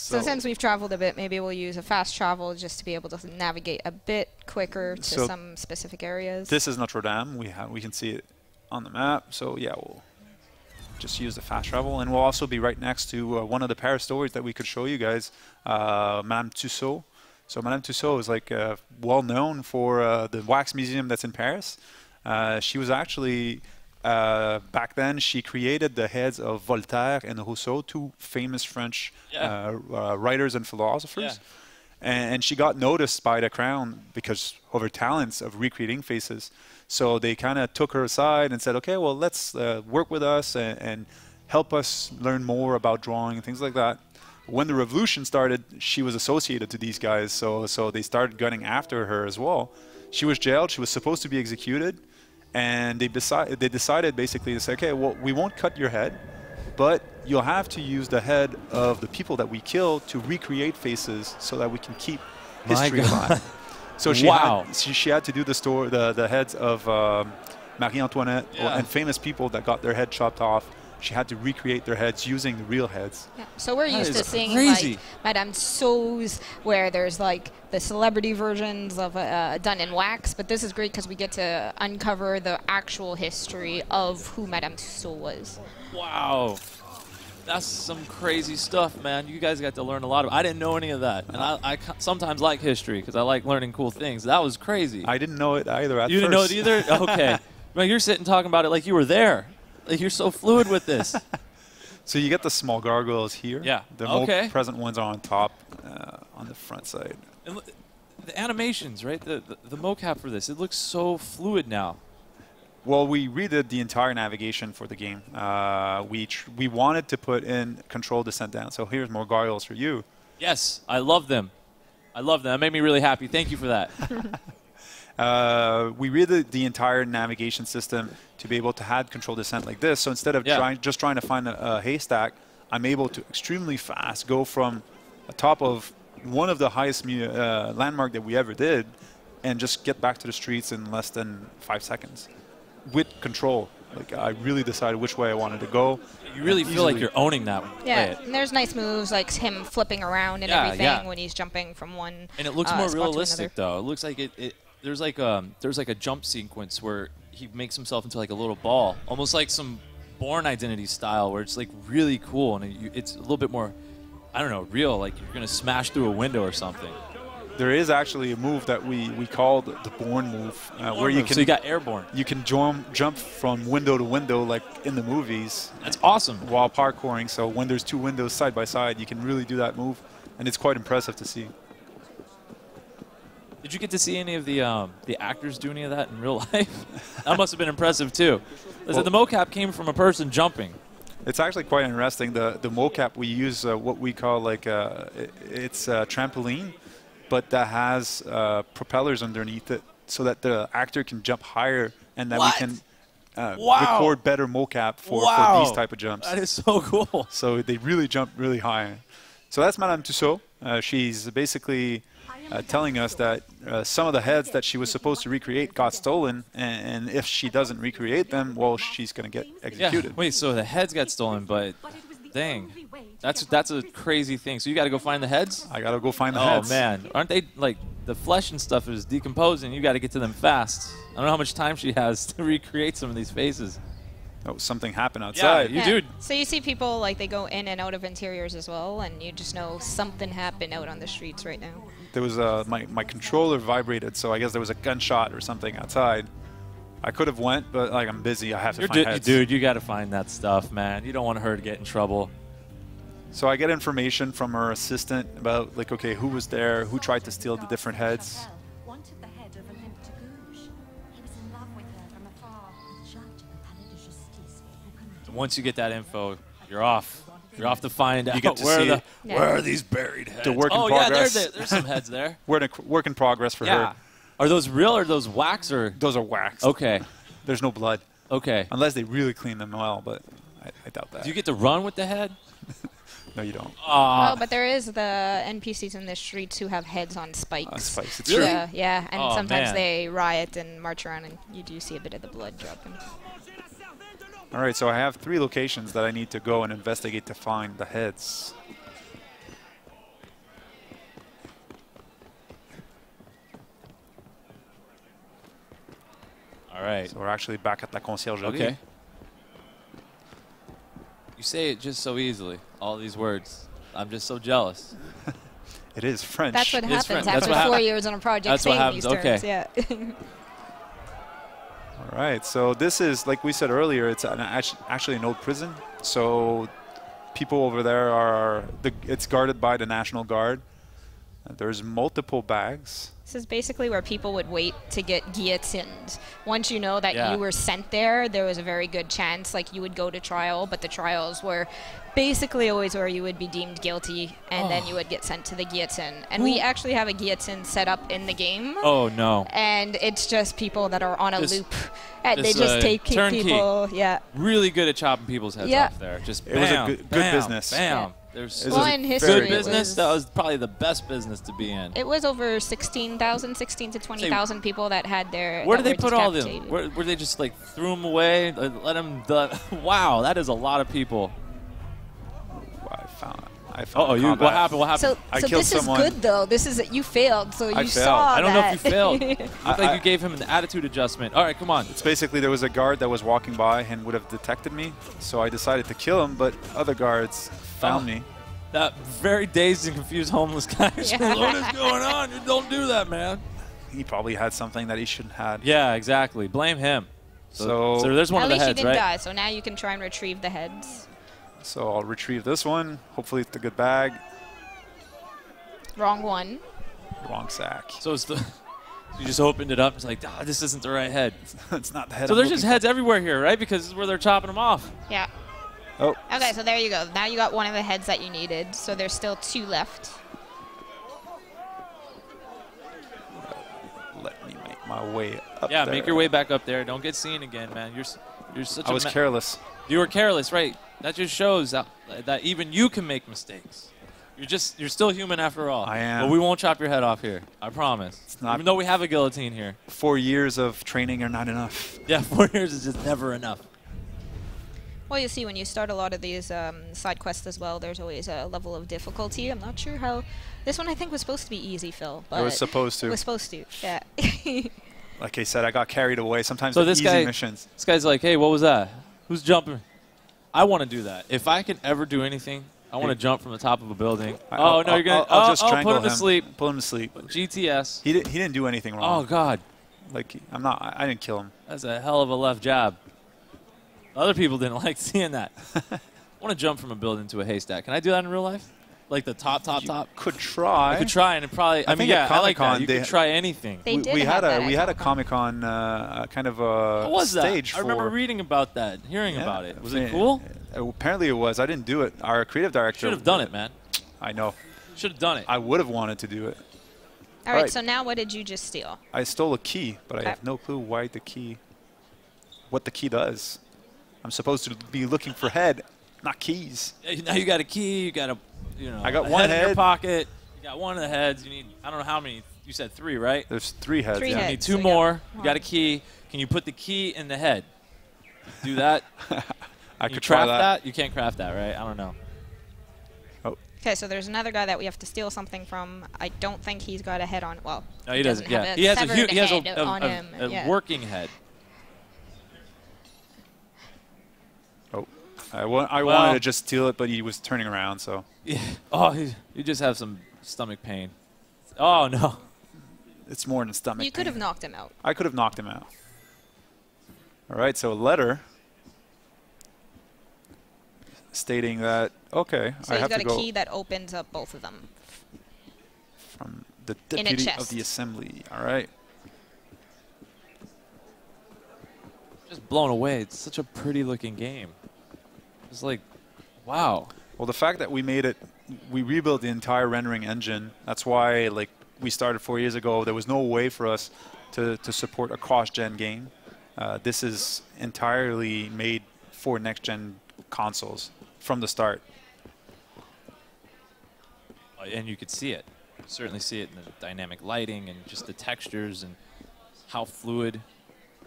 So since we've traveled a bit, maybe we'll use a fast travel just to be able to navigate a bit quicker to some specific areas. This is Notre Dame. We can see it on the map. So yeah, we'll just use the fast travel, and we'll also be right next to one of the Paris stories that we could show you guys, Madame Tussaud. So Madame Tussaud is like well known for the wax museum that's in Paris. She was actually back then she created the heads of Voltaire and Rousseau, two famous French writers and philosophers. And she got noticed by the crown because of her talents of recreating faces. So they kind of took her aside and said, okay, well, let's work with us and help us learn more about drawing and things like that. When the revolution started, she was associated to these guys, so they started gunning after her as well. She was jailed. She was supposed to be executed. And they decided basically to say, okay, well, we won't cut your head, but you'll have to use the head of the people that we kill to recreate faces so that we can keep history alive. So she had to do the heads of Marie Antoinette and famous people that got their head chopped off. She had to recreate their heads using the real heads. Yeah. So we're used to seeing like Madame Tussauds, where there's like the celebrity versions of done in wax, but this is great because we get to uncover the actual history of who Madame Tussaud was. Wow. That's some crazy stuff, man. You guys got to learn a lot of. I didn't know any of that, and I sometimes like history because I like learning cool things. That was crazy. I didn't know it either. You didn't know it either? Okay. Well, you're sitting talking about it like you were there. Like you're so fluid with this. So you get the small gargoyles here. Yeah. The more present ones are on top, on the front side. And the animations, right? The mocap for this, it looks so fluid now. Well, we redid the entire navigation for the game. We wanted to put in control descent down. So here's more gargoyles for you. Yes, I love them. I love them. That made me really happy. Thank you for that. We redid the entire navigation system to be able to have control descent like this. So instead of just trying to find a haystack, I'm able to extremely fast go from the top of one of the highest landmark that we ever did and just get back to the streets in less than 5 seconds with control. Like I really decided which way I wanted to go. You really feel like you're owning that one. Yeah, and there's nice moves like him flipping around and everything when he's jumping from one. And it looks more realistic though. It looks like there's like a jump sequence where he makes himself into like a little ball, almost like some Bourne Identity style, where it's like really cool and it's a little bit more, I don't know, real. Like you're gonna smash through a window or something. There is actually a move that we called the Bourne move, where you can. So you got airborne. You can jump from window to window like in the movies. That's awesome. While parkouring, so when there's two windows side by side, you can really do that move, and it's quite impressive to see. Did you get to see any of the actors do any of that in real life? That must have been impressive too. Well, the mocap came from a person jumping. It's actually quite interesting. The mocap, we use what we call like it's a trampoline, but that has propellers underneath it so that the actor can jump higher and that we can record better mocap for these type of jumps. That is so cool. So they really jump really high. So that's Madame Tussaud. She's basically telling us that some of the heads that she was supposed to recreate got stolen, and if she doesn't recreate them, well, she's going to get executed. Yeah. Wait, so the heads got stolen, but dang, that's a crazy thing. So you got to go find the heads? I got to go find the heads. Oh, man. Aren't they, like, the flesh and stuff is decomposing. You got to get to them fast. I don't know how much time she has to recreate some of these faces. Oh, something happened outside. Yeah, you do. So you see people, like, they go in and out of interiors as well, and you just know something happened out on the streets right now. There was my controller vibrated, so I guess there was a gunshot or something outside. I could have went, but like I'm busy. I have to find heads. Dude, you got to find that stuff, man. You don't want her to get in trouble. So I get information from her assistant about, like, okay, who was there, who tried to steal the different heads. Once you get that info, you're off. You're off to find out you get to where are these buried heads. The work in progress. Yeah, there's some heads there. We're in a work in progress for her. Are those real or are those wax? Or those are wax. Okay. There's no blood. Okay. Unless they really clean them well, but I doubt that. Do you get to run with the head? No, you don't. Oh, but there is the NPCs in the streets who have heads on spikes. Spikes. It's really? true. Yeah, and sometimes they riot and march around, and you do see a bit of the blood dropping. All right, so I have 3 locations that I need to go and investigate to find the heads. All right. So we're actually back at La Conciergerie. Okay. You say it just so easily, all these words. I'm just so jealous. It is French. That's what happens That's after what 4 years on a project. That's what saying happens, these terms. okay. Yeah. All right. So this is, like we said earlier, it's actually an old prison. So people over there it's guarded by the National Guard. There's multiple bags. This is basically where people would wait to get guillotined. Once you know that Yeah. you were sent there, there was a very good chance like you would go to trial, but the trials were basically always where you would be deemed guilty, and then you would get sent to the guillotine. And we actually have a guillotine set up in the game. Oh, no. And it's just people that are on a Just- loop. And they just, just take turnkey. people. Yeah. Really good at chopping people's heads Yeah. off there. Just It was a bam, good bam, business. Bam. Yeah. There's It was Well, a in very history, good it business. was- That was probably the best business to be in. It was over 16 to 20,000 people that had their. Where that did they were put all them? decapitated. Where they just like threw them away? Let them. Wow, that is a lot of people. I found Oh, you. combat. What happened? What happened? So, I so killed this someone. is good though. This is you failed, so I you failed. saw I don't know that. if you failed. Looked like you gave him an attitude adjustment. All right, come on. It's basically there was a guard that was walking by and would have detected me, so I decided to kill him, but other guards found me. That very dazed and confused homeless guy. Yeah. What is going on? You don't do that, man. He probably had something that he shouldn't have. Yeah, exactly. Blame him. So there's one At of the least you heads, didn't right? die, so now you can try and retrieve the heads. So I'll retrieve this one. Hopefully it's a good bag. Wrong one. Wrong sack. So it's the. You just opened it up. It's like, this isn't the right head. It's not the head. So I'm there's just looking heads everywhere here, right? Because this is where they're chopping them off. Yeah. for. Oh, Okay, so there you go. Now you got one of the heads that you needed. So there's still 2 left. let me make my way up Yeah, there. make your way back up there. Don't get seen again, man. You're such I was careless. You were careless, right? That just shows that even you can make mistakes. You're still human after all. I am. But we won't chop your head off here. I promise. It's not- Even though we have a guillotine here. 4 years of training are not enough. Yeah, 4 years is just never enough. Well, you see, when you start a lot of these side quests as well, there's always a level of difficulty. I'm not sure how. This one I think was supposed to be easy, Phil. But It was supposed It to. was supposed to. Yeah. Like I said, I got carried away. Sometimes So the this easy guy, missions. this guy's like, hey, what was that? Who's jumping? I want to do that. If I can ever do anything, I want to jump from the top of a building. I'll You're gonna. I'll just put strangle him to sleep. Pull him to sleep. GTS. He didn't do anything Oh wrong. God, Like I didn't kill him. that's a hell of a left jab. Other people didn't like seeing that. I want to jump from a building to a haystack. Can I do that in real life? Like the top. Could try. I could try, and it probably. I mean, think yeah, at I like that. Comic-Con You they- could try anything. They did we have had that we at had a Comic-Con. Comic-Con kind of a What was stage that? I remember for- reading about that, hearing Yeah, about it. Was yeah. it cool? Apparently it was. I didn't do it. Our creative director Should have done it, man. I know. Should have done it. I would have wanted to do it. All right, Alright. so now what did you just steal? I stole a key, but Okay. I have no clue what the key does. I'm supposed to be looking for head, not keys. Now you got a key. You got I got a one head in your head. pocket. You got one of the heads. You need. I don't know how many. You said 3, right? There's 3 heads. 3 yeah. You heads. need So 2 you got more. You one. got a key. Can you put the key in the head? Do that. I Can you could try craft that. You can't craft that, right? I don't know. Okay, so there's another guy that we have to steal something from. I don't think he's got a head on. Well, No, he doesn't. have Yeah, a he has severed he has head a on him. Yeah. working head. Oh, I wanted to just steal it, but he was turning around, so. Yeah. Oh, you just have some stomach pain. Oh no. It's more than stomach You could have pain. knocked him out. I could have knocked him out. All right, so a letter stating that, okay, So I he's have got to a go key that opens up both of them. from the In a deputy of chest. the assembly. All right. Just blown away. It's such a pretty looking game. It's like, wow. Well, the fact that we made it, we rebuilt the entire rendering engine. That's why, like, we started 4 years ago. There was no way for us to support a cross-gen game. This is entirely made for next-gen consoles from the start. And you could see it. You certainly see it in the dynamic lighting and just the textures and how fluid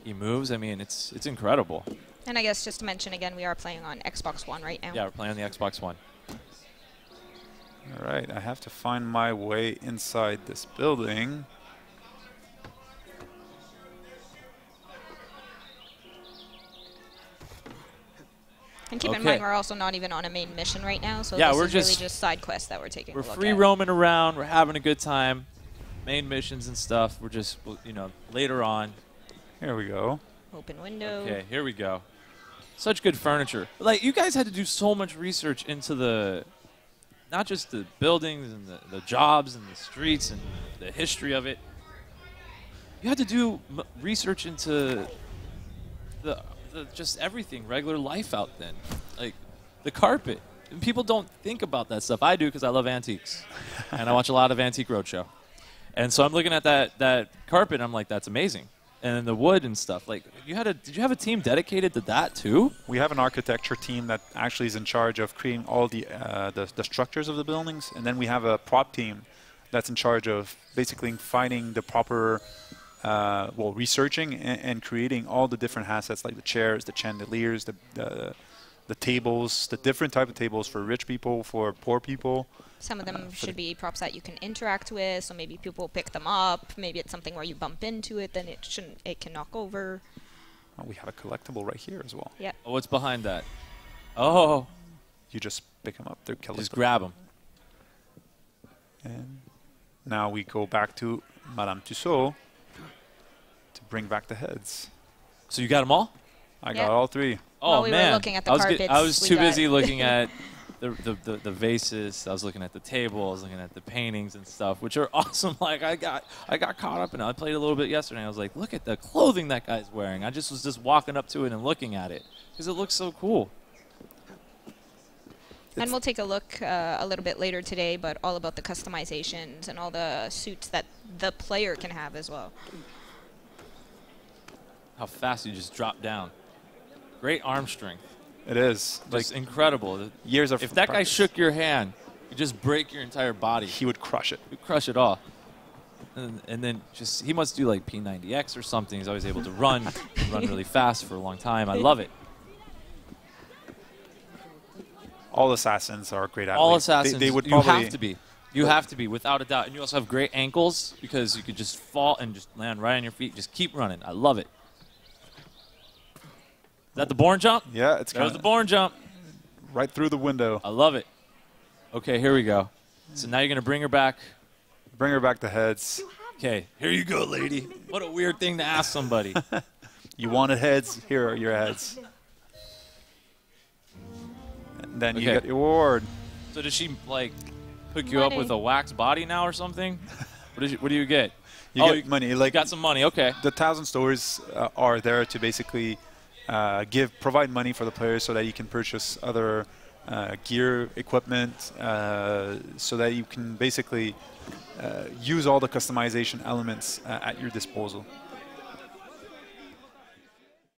he moves. I mean, it's incredible. And I guess just to mention again, we are playing on Xbox One right now. Yeah, we're playing on the Xbox One. All right, I have to find my way inside this building. And keep in mind, we're also not even on a main mission right now, so yeah, this we're is really just side quests that we're taking a look at. We're free roaming around. We're having a good time. Main missions and stuff. We're just, you know, later on. Here we go. Open window. Okay, here we go. Such good furniture. Like, you guys had to do so much research into the, not just the buildings and the jobs and the streets and the history of it. You had to do research into the just everything, regular life out then. Like, the carpet. And people don't think about that stuff. I do because I love antiques. And I watch a lot of Antique Roadshow. And so I'm looking at that carpet, and I'm like, that's amazing. And the wood and stuff. Like, did you have a team dedicated to that too? We have an architecture team that actually is in charge of creating all the structures of the buildings, and then we have a prop team that's in charge of basically finding the proper, researching and creating all the different assets, like the chairs, the chandeliers, the tables, the different type of tables for rich people, for poor people. Some of them should be props that you can interact with, so maybe people pick them up. Maybe it's something where you bump into it, then it can knock over. Oh, we have a collectible right here as well. Yeah. Oh, what's behind that? Oh. You just pick them up. They're collectible. Just grab them. And now we go back to Madame Tussaud to bring back the heads. So you got them all? I got all three. Oh, While we man. were looking at the carpets, I was too busy looking at the vases. I was looking at the table. I was looking at the paintings and stuff, which are awesome. Like, I got caught up in it. I played a little bit yesterday. And I was like, look at the clothing that guy's wearing. I was just walking up to it and looking at it because it looks so cool. And we'll take a look a little bit later today, but all about the customizations and all the suits that the player can have as well. How fast you just drop down. Great arm strength. It is. Just incredible. Years of If that practice. guy shook your hand, you just break your entire body. He would crush it. He'd crush it all. And then just, he must do like P90X or something. He's always able to run really fast for a long time. I love it. All assassins are great athletes. All assassins, they would you probably have to be. You have to be, without a doubt. And you also have great ankles because you could just fall and just land right on your feet. Just keep running. I love it. Is that the Bourne jump? Yeah, it's There's the Bourne jump. right through the window. I love it. Okay, here we go. So now you're going to bring her back. Bring her back to heads. Okay, here you go, lady. What a weird thing to ask somebody. You wanted heads? Here are your heads. And then you get your reward. So does she, like, hook you up with a wax body now or something? What do you get? You get money. Like, got some money, okay. The 1,000 stories are there to basically provide money for the players so that you can purchase other gear, equipment, so that you can basically use all the customization elements at your disposal.